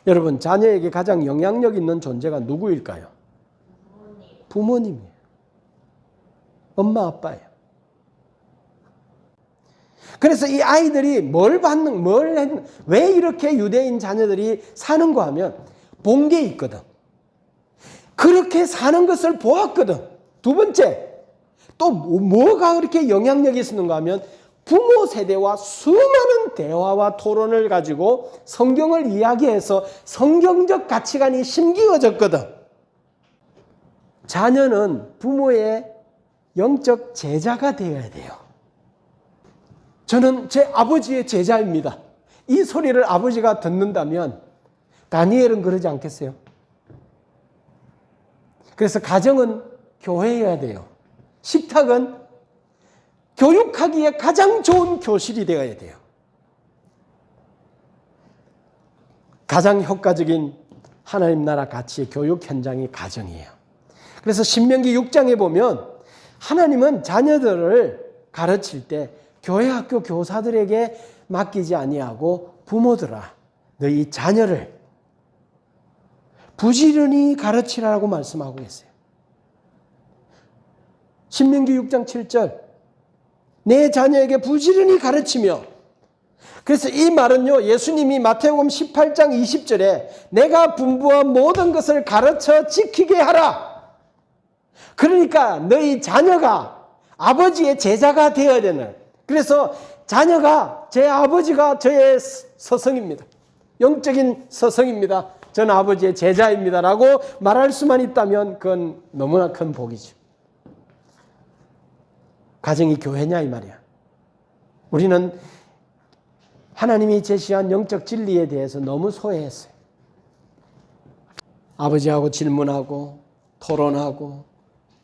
여러분, 자녀에게 가장 영향력 있는 존재가 누구일까요? 부모님이에요. 엄마, 아빠예요. 그래서 이 아이들이 왜 이렇게 유대인 자녀들이 사는가 하면 본 게 있거든. 그렇게 사는 것을 보았거든. 두 번째, 또 뭐가 그렇게 영향력이 있었는가 하면 부모 세대와 수많은 대화와 토론을 가지고 성경을 이야기해서 성경적 가치관이 심기어졌거든. 자녀는 부모의 영적 제자가 되어야 돼요. 저는 제 아버지의 제자입니다. 이 소리를 아버지가 듣는다면 다니엘은 그러지 않겠어요? 그래서 가정은 교회여야 돼요. 식탁은 교육하기에 가장 좋은 교실이 되어야 돼요. 가장 효과적인 하나님 나라 가치의 교육 현장이 가정이에요. 그래서 신명기 6장에 보면 하나님은 자녀들을 가르칠 때 교회 학교 교사들에게 맡기지 아니하고 부모들아 너희 자녀를 부지런히 가르치라고 말씀하고 계세요. 신명기 6장 7절 내 자녀에게 부지런히 가르치며, 그래서 이 말은요 예수님이 마태복음 18장 20절에 내가 분부한 모든 것을 가르쳐 지키게 하라. 그러니까 너희 자녀가 아버지의 제자가 되어야 되는, 그래서 자녀가 제 아버지가 저의 서성입니다. 영적인 서성입니다. 저는 아버지의 제자입니다 라고 말할 수만 있다면 그건 너무나 큰 복이죠. 가정이 교회냐 이 말이야. 우리는 하나님이 제시한 영적 진리에 대해서 너무 소외했어요. 아버지하고 질문하고 토론하고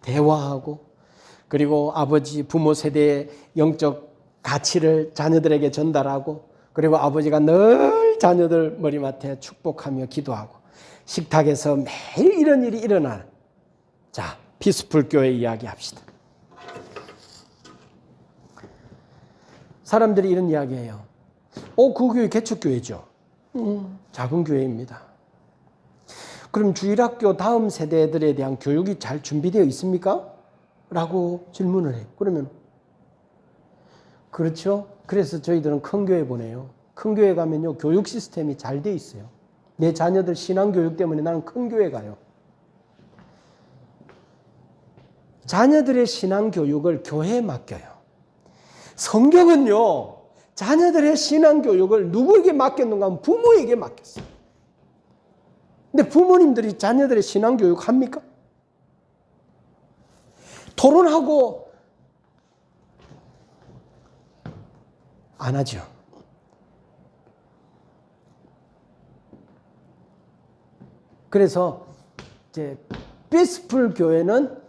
대화하고, 그리고 아버지 부모 세대의 영적 가치를 자녀들에게 전달하고, 그리고 아버지가 늘 자녀들 머리맡에 축복하며 기도하고, 식탁에서 매일 이런 일이 일어나는, 자, 피스풀 교회 이야기합시다. 사람들이 이런 이야기해요. 그 교회 개척교회죠. 작은 교회입니다. 그럼 주일학교 다음 세대들에 대한 교육이 잘 준비되어 있습니까? 라고 질문을 해요. 그러면 그렇죠. 그래서 저희들은 큰 교회 보내요. 큰 교회 가면요 교육 시스템이 잘 돼 있어요. 내 자녀들 신앙교육 때문에 나는 큰 교회 가요. 자녀들의 신앙교육을 교회에 맡겨요. 성경은요 자녀들의 신앙교육을 누구에게 맡겼는가 하면 부모에게 맡겼어요. 근데 부모님들이 자녀들의 신앙교육 합니까? 토론하고 안 하죠. 그래서 이제 피스풀 교회는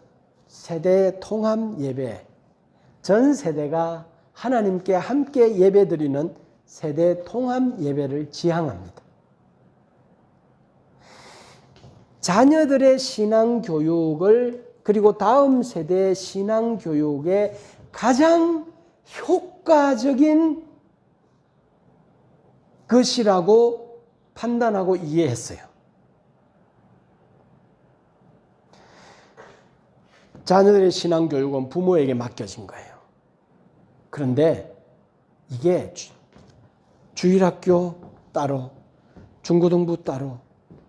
세대 통합 예배, 전 세대가 하나님께 함께 예배드리는 세대 통합 예배를 지향합니다. 자녀들의 신앙교육을, 그리고 다음 세대의 신앙교육의 가장 효과적인 것이라고 판단하고 이해했어요. 자녀들의 신앙교육은 부모에게 맡겨진 거예요. 그런데 이게 주일학교 따로, 중고등부 따로,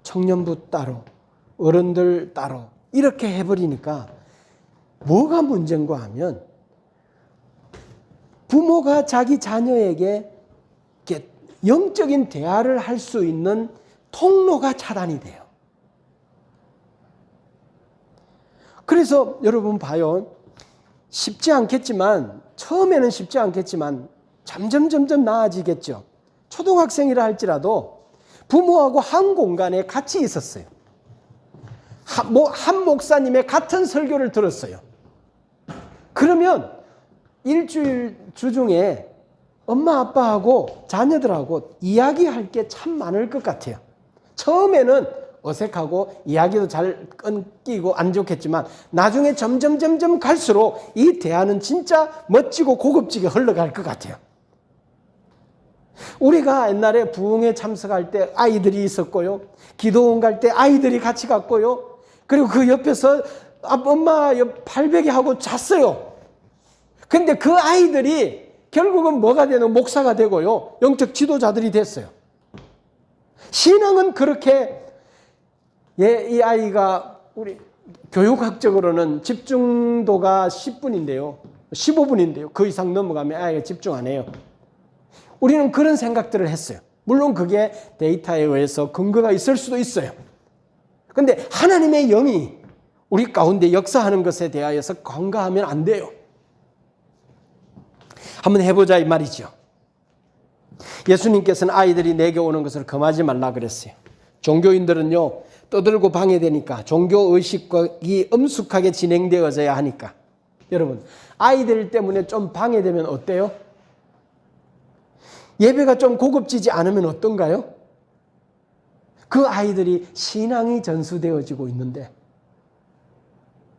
청년부 따로, 어른들 따로 이렇게 해버리니까 뭐가 문제인가 하면 부모가 자기 자녀에게 이렇게 영적인 대화를 할 수 있는 통로가 차단이 돼요. 그래서 여러분 봐요. 쉽지 않겠지만, 처음에는 쉽지 않겠지만 점점 나아지겠죠. 초등학생이라 할지라도 부모하고 한 공간에 같이 있었어요. 한 목사님의 같은 설교를 들었어요. 그러면 일주일 주중에 엄마 아빠하고 자녀들하고 이야기할 게 참 많을 것 같아요. 처음에는 어색하고 이야기도 잘 끊기고 안 좋겠지만 나중에 점점 갈수록 이 대화는 진짜 멋지고 고급지게 흘러갈 것 같아요. 우리가 옛날에 부흥회 참석할 때 아이들이 있었고요. 기도원 갈 때 아이들이 같이 갔고요. 그리고 그 옆에서 엄마 발베개 하고 잤어요. 근데 그 아이들이 결국은 뭐가 되는 목사가 되고요. 영적 지도자들이 됐어요. 신앙은 그렇게 이 아이가 우리 교육학적으로는 집중도가 10분인데요. 15분인데요. 그 이상 넘어가면 아이가 집중 안 해요. 우리는 그런 생각들을 했어요. 물론 그게 데이터에 의해서 근거가 있을 수도 있어요. 그런데 하나님의 영이 우리 가운데 역사하는 것에 대하여서 간과하면 안 돼요. 한번 해보자 이 말이죠. 예수님께서는 아이들이 내게 오는 것을 금하지 말라 그랬어요. 종교인들은요, 떠들고 방해되니까 종교의식이 엄숙하게 진행되어져야 하니까. 여러분, 아이들 때문에 좀 방해되면 어때요? 예배가 좀 고급지지 않으면 어떤가요? 그 아이들이 신앙이 전수되어지고 있는데,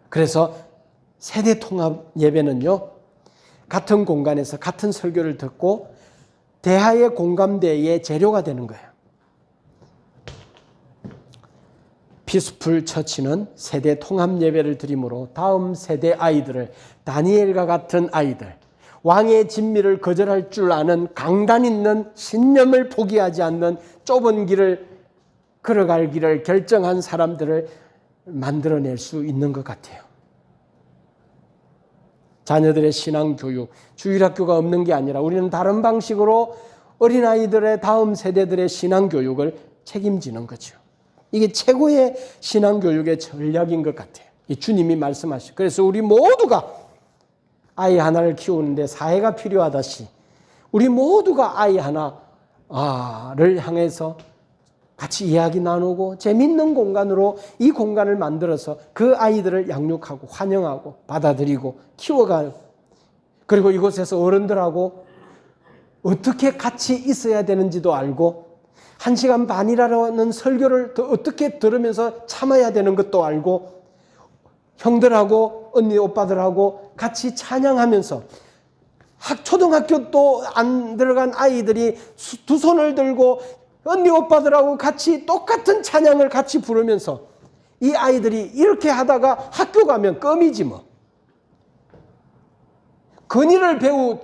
그래서 세대 통합 예배는요, 같은 공간에서 같은 설교를 듣고 대화의 공감대의 재료가 되는 거예요. 피스풀 처치는 세대 통합 예배를 드림으로 다음 세대 아이들을, 다니엘과 같은 아이들, 왕의 진미를 거절할 줄 아는 강단 있는 신념을 포기하지 않는 좁은 길을 걸어갈 길을 결정한 사람들을 만들어낼 수 있는 것 같아요. 자녀들의 신앙교육, 주일학교가 없는 게 아니라 우리는 다른 방식으로 어린아이들의 다음 세대들의 신앙교육을 책임지는 거죠. 이게 최고의 신앙교육의 전략인 것 같아요. 주님이 말씀하시죠. 그래서 우리 모두가 아이 하나를 키우는데 사회가 필요하다시 우리 모두가 아이 하나를 향해서 같이 이야기 나누고 재밌는 공간으로 이 공간을 만들어서 그 아이들을 양육하고 환영하고 받아들이고 키워가고, 그리고 이곳에서 어른들하고 어떻게 같이 있어야 되는지도 알고 1시간 반이라는 설교를 더 어떻게 들으면서 참아야 되는 것도 알고 형들하고 언니 오빠들하고 같이 찬양하면서 초등학교도 안 들어간 아이들이 두 손을 들고 언니 오빠들하고 같이 똑같은 찬양을 같이 부르면서 이 아이들이 이렇게 하다가 학교 가면 껌이지 뭐. 근위를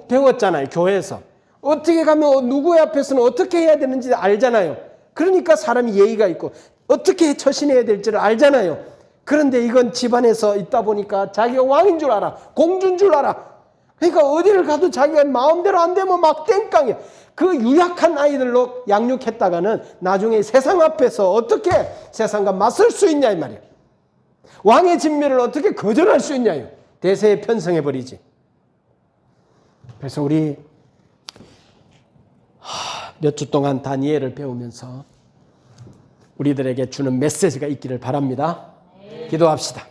배웠잖아요, 교회에서. 어떻게 가면 누구의 앞에서는 어떻게 해야 되는지 알잖아요. 그러니까 사람이 예의가 있고 어떻게 처신해야 될지를 알잖아요. 그런데 이건 집안에서 있다 보니까 자기가 왕인 줄 알아. 공주인 줄 알아. 그러니까 어디를 가도 자기가 마음대로 안 되면 막 땡깡이야. 그 유약한 아이들로 양육했다가는 나중에 세상 앞에서 어떻게 세상과 맞설 수 있냐 이 말이에요. 왕의 진미를 어떻게 거절할 수 있냐요. 대세에 편성해버리지. 그래서 우리 몇 주 동안 다니엘을 배우면서 우리들에게 주는 메시지가 있기를 바랍니다. 기도합시다.